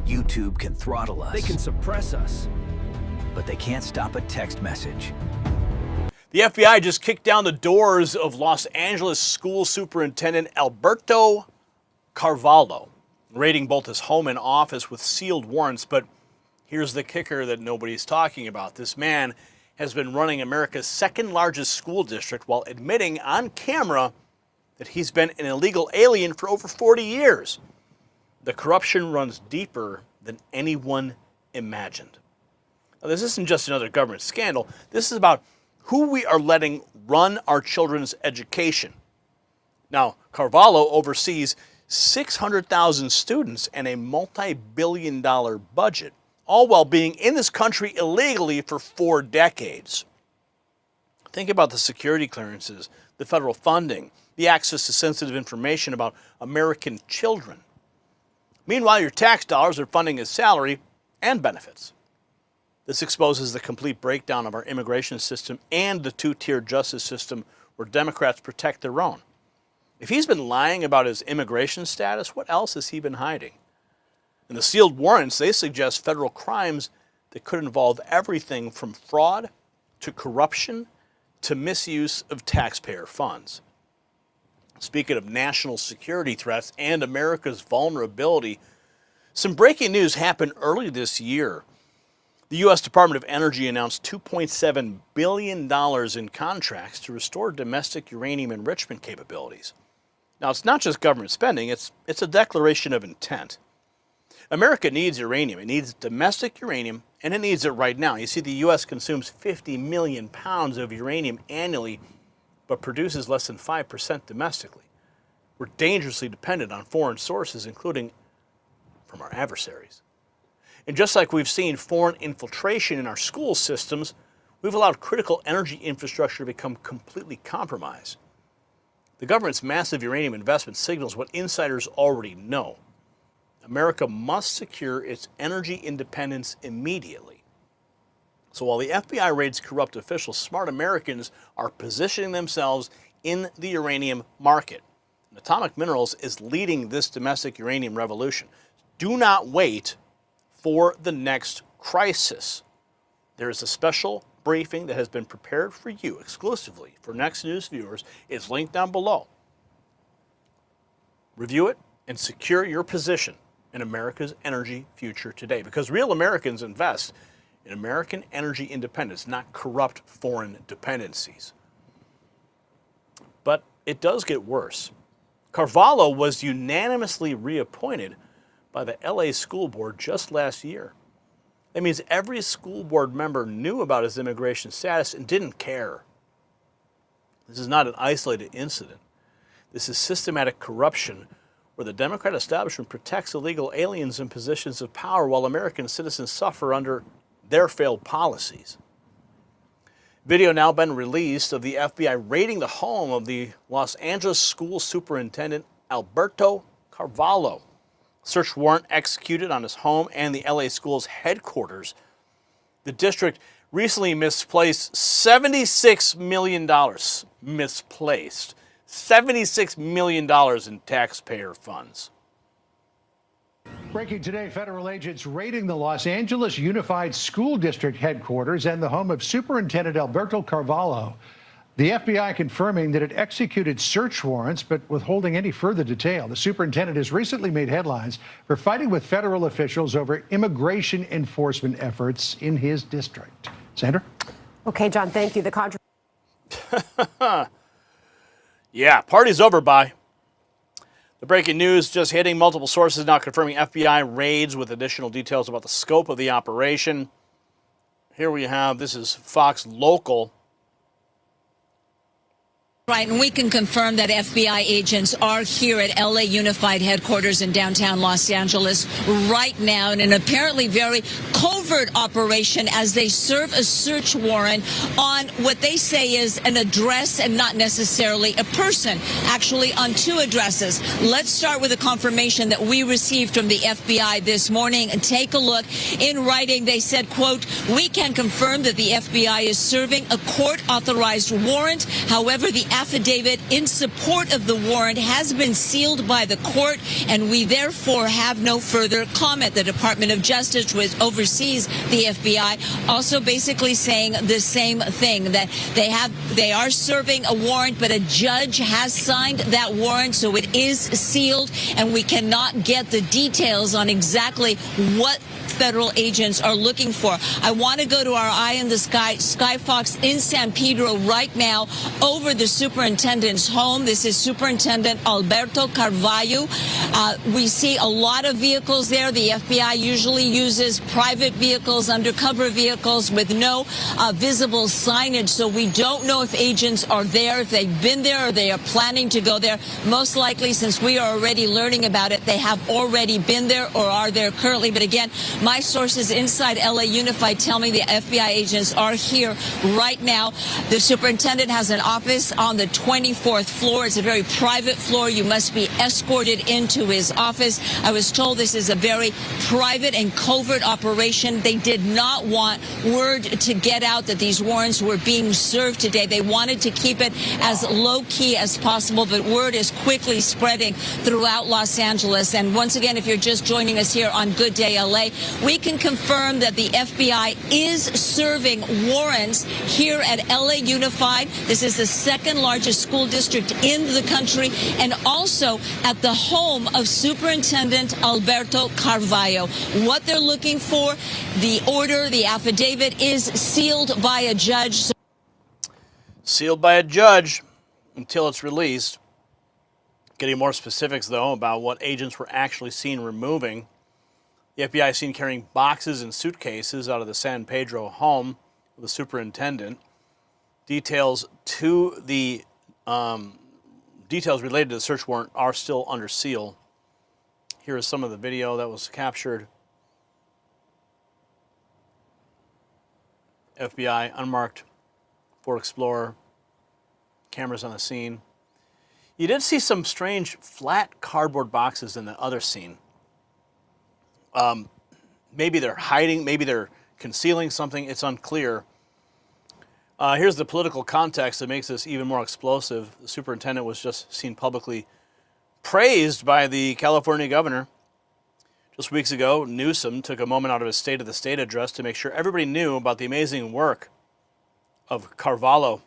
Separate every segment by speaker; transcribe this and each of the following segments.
Speaker 1: YouTube can throttle us.
Speaker 2: They can suppress us.
Speaker 1: But they can't stop a text message.
Speaker 3: The FBI just kicked down the doors of Los Angeles School Superintendent Alberto Carvalho, raiding both his home and office with sealed warrants. But here's the kicker that nobody's talking about. This man has been running America's second largest school district while admitting on camera that he's been an illegal alien for over 40 years. The corruption runs deeper than anyone imagined. Now, this isn't just another government scandal. This is about who we are letting run our children's education. Now, Carvalho oversees 600,000 students and a multi-billion-dollar budget, all while being in this country illegally for 4 decades. Think about the security clearances, the federal funding, the access to sensitive information about American children. Meanwhile, your tax dollars are funding his salary and benefits. This exposes the complete breakdown of our immigration system and the two-tier justice system where Democrats protect their own. If he's been lying about his immigration status, what else has he been hiding? In the sealed warrants, they suggest federal crimes that could involve everything from fraud to corruption to misuse of taxpayer funds. Speaking of national security threats and America's vulnerability, some breaking news happened early this year. The U.S. Department of Energy announced $2.7 billion in contracts to restore domestic uranium enrichment capabilities. Now, it's not just government spending, it's a declaration of intent. America needs uranium. It needs domestic uranium, and it needs it right now. You see, the U.S. consumes 50 million pounds of uranium annually, but produces less than 5% domestically. We're dangerously dependent on foreign sources, including from our adversaries. And just like we've seen foreign infiltration in our school systems, we've allowed critical energy infrastructure to become completely compromised. The government's massive uranium investment signals what insiders already know. America must secure its energy independence immediately. So while the FBI raids corrupt officials, smart Americans are positioning themselves in the uranium market. And Atomic Minerals is leading this domestic uranium revolution. Do not wait for the next crisis. There is a special briefing that has been prepared for you exclusively for Next News viewers. It's linked down below. Review it and secure your position in America's energy future today, because real Americans invest in American energy independence, not corrupt foreign dependencies. But it does get worse. Carvalho was unanimously reappointed by the LA School Board just last year. That means every school board member knew about his immigration status and didn't care. This is not an isolated incident. This is systematic corruption where the Democrat establishment protects illegal aliens in positions of power while American citizens suffer under their failed policies. Video now been released of the FBI raiding the home of the Los Angeles School Superintendent Alberto Carvalho. Search warrant executed on his home and the LA school's headquarters. The district recently misplaced $76 million. Misplaced. $76 million in taxpayer funds.
Speaker 4: Breaking today, federal agents raiding the Los Angeles Unified School District headquarters and the home of Superintendent Alberto Carvalho. The FBI confirming that it executed search warrants, but withholding any further detail. The superintendent has recently made headlines for fighting with federal officials over immigration enforcement efforts in his district. Sandra?
Speaker 5: Okay, John, thank you. The
Speaker 3: Yeah, party's over, bye. The breaking news just hitting. Multiple sources now confirming FBI raids with additional details about the scope of the operation. Here we have, this is Fox Local.
Speaker 6: Right, and we can confirm that FBI agents are here at LA Unified headquarters in downtown Los Angeles right now in an apparently very covert operation as they serve a search warrant on what they say is an address and not necessarily a person, actually on 2 addresses. Let's start with a confirmation that we received from the FBI this morning. And take a look. In writing, they said, quote, "We can confirm that the FBI is serving a court-authorized warrant. However, the affidavit in support of the warrant has been sealed by the court, and we therefore have no further comment. The Department of Justice, which oversees the FBI, also basically saying the same thing, that they are serving a warrant, but a judge has signed that warrant, so it is sealed, and we cannot get the details on exactly what federal agents are looking for. I want to go to our Eye in the Sky, Skyfox in San Pedro right now over the superintendent's home. This is Superintendent Alberto Carvalho. We see a lot of vehicles there. The FBI usually uses private vehicles, undercover vehicles with no visible signage, so we don't know if agents are there, if they've been there, or they are planning to go there. Most likely, since we are already learning about it, they have already been there or are there currently. But again, my sources inside LA Unified tell me the FBI agents are here right now. The superintendent has an office on the 24th floor. It's a very private floor. You must be escorted into his office. I was told this is a very private and covert operation. They did not want word to get out that these warrants were being served today. They wanted to keep it as low-key as possible, but word is quickly spreading throughout Los Angeles. And once again, if you're just joining us here on Good Day LA, we can confirm that the FBI is serving warrants here at LA Unified. This is the second largest school district in the country, and also at the home of Superintendent Alberto Carvalho. What they're looking for, the order, the affidavit, is sealed by a judge.
Speaker 3: Sealed by a judge until it's released. Getting more specifics, though, about what agents were actually seen removing. The FBI is seen carrying boxes and suitcases out of the San Pedro home of the superintendent. Details related to the search warrant are still under seal. Here is some of the video that was captured. FBI, unmarked Ford Explorer, cameras on the scene. You did see some strange flat cardboard boxes in the other scene. Maybe they're hiding, maybe they're concealing something. It's unclear. Here's the political context that makes this even more explosive. The superintendent was just seen publicly praised by the California governor. Just weeks ago, Newsom took a moment out of his State of the State address to make sure everybody knew about the amazing work of Carvalho.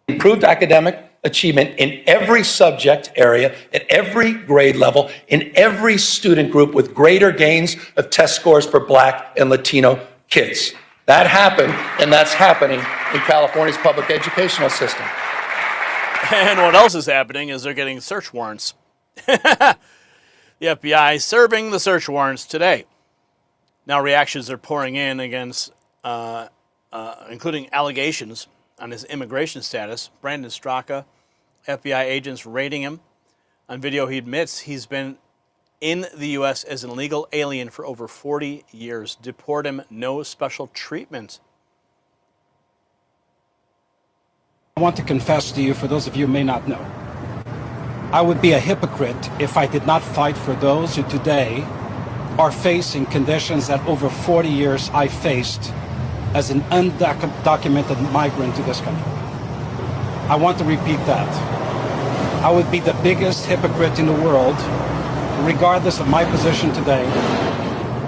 Speaker 2: Improved academic achievement in every subject area, at every grade level, in every student group, with greater gains of test scores for Black and Latino kids. That happened, and that's happening in California's public educational system.
Speaker 3: And what else is happening is they're getting search warrants. The FBI serving the search warrants today. Now reactions are pouring in against, including allegations on his immigration status. Brandon Straka, FBI agents raiding him. On video, he admits he's been in the U.S. as an illegal alien for over 40 years. Deport him, no special treatment.
Speaker 7: I want to confess to you, for those of you who may not know, I would be a hypocrite if I did not fight for those who today are facing conditions that over 40 years I faced as an undocumented migrant to this country. I want to repeat that. I would be the biggest hypocrite in the world, regardless of my position today,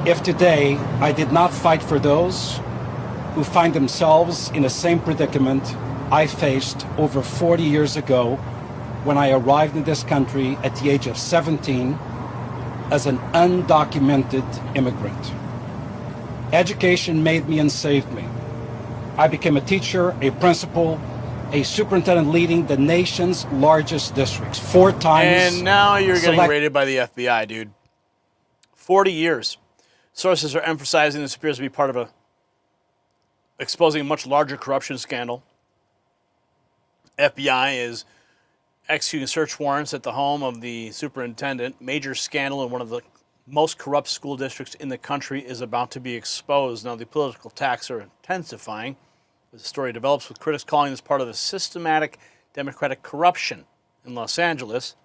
Speaker 7: if today I did not fight for those who find themselves in the same predicament I faced over 40 years ago when I arrived in this country at the age of 17 as an undocumented immigrant. Education made me and saved me. I became a teacher, a principal, a superintendent leading the nation's largest districts, 4 times.
Speaker 3: And now you're getting raided by the FBI, dude. 40 years. Sources are emphasizing this appears to be part of exposing a much larger corruption scandal. FBI is executing search warrants at the home of the superintendent. Major scandal in one of the most corrupt school districts in the country is about to be exposed. Now, the political attacks are intensifying as the story develops, with critics calling this part of the systematic Democratic corruption in Los Angeles.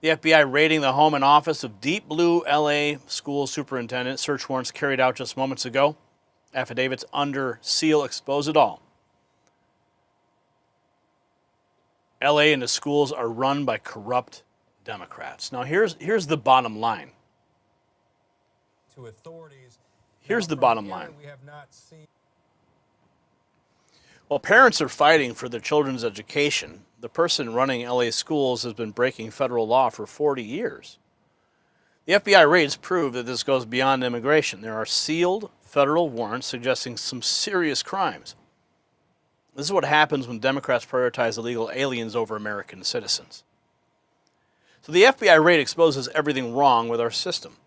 Speaker 3: The FBI raiding the home and office of Deep Blue LA school superintendent. Search warrants carried out just moments ago. Affidavits under seal expose it all. LA and the schools are run by corrupt Democrats. Now here's the bottom line.
Speaker 8: To authorities.
Speaker 3: Here's the bottom line.
Speaker 8: We have not seen.
Speaker 3: While parents are fighting for their children's education, the person running LA schools has been breaking federal law for 40 years. The FBI raids prove that this goes beyond immigration. There are sealed federal warrants suggesting some serious crimes. This is what happens when Democrats prioritize illegal aliens over American citizens. So the FBI raid exposes everything wrong with our system.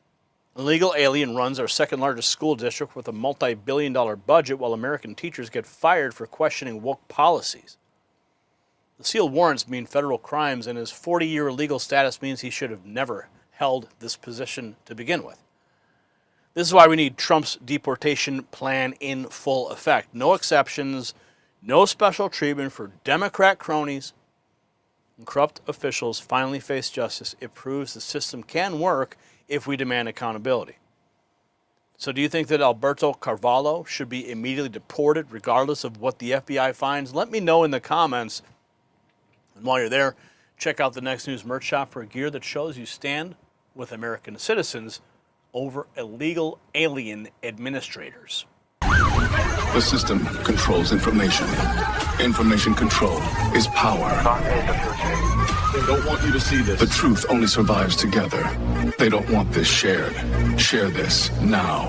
Speaker 3: An illegal alien runs our second largest school district with a multi-billion-dollar budget, while American teachers get fired for questioning woke policies. The sealed warrants mean federal crimes, and his 40-year legal status means he should have never held this position to begin with. This is why we need Trump's deportation plan in full effect. No exceptions, no special treatment for Democrat cronies. When corrupt officials finally face justice, it proves the system can work if we demand accountability. So do you think that Alberto Carvalho should be immediately deported regardless of what the FBI finds? Let me know in the comments. And while you're there, check out the Next News merch shop for gear that shows you stand with American citizens over illegal alien administrators.
Speaker 9: The system controls information. Information control is power. They don't want you to see this. The truth only survives together. They don't want this shared. Share this now.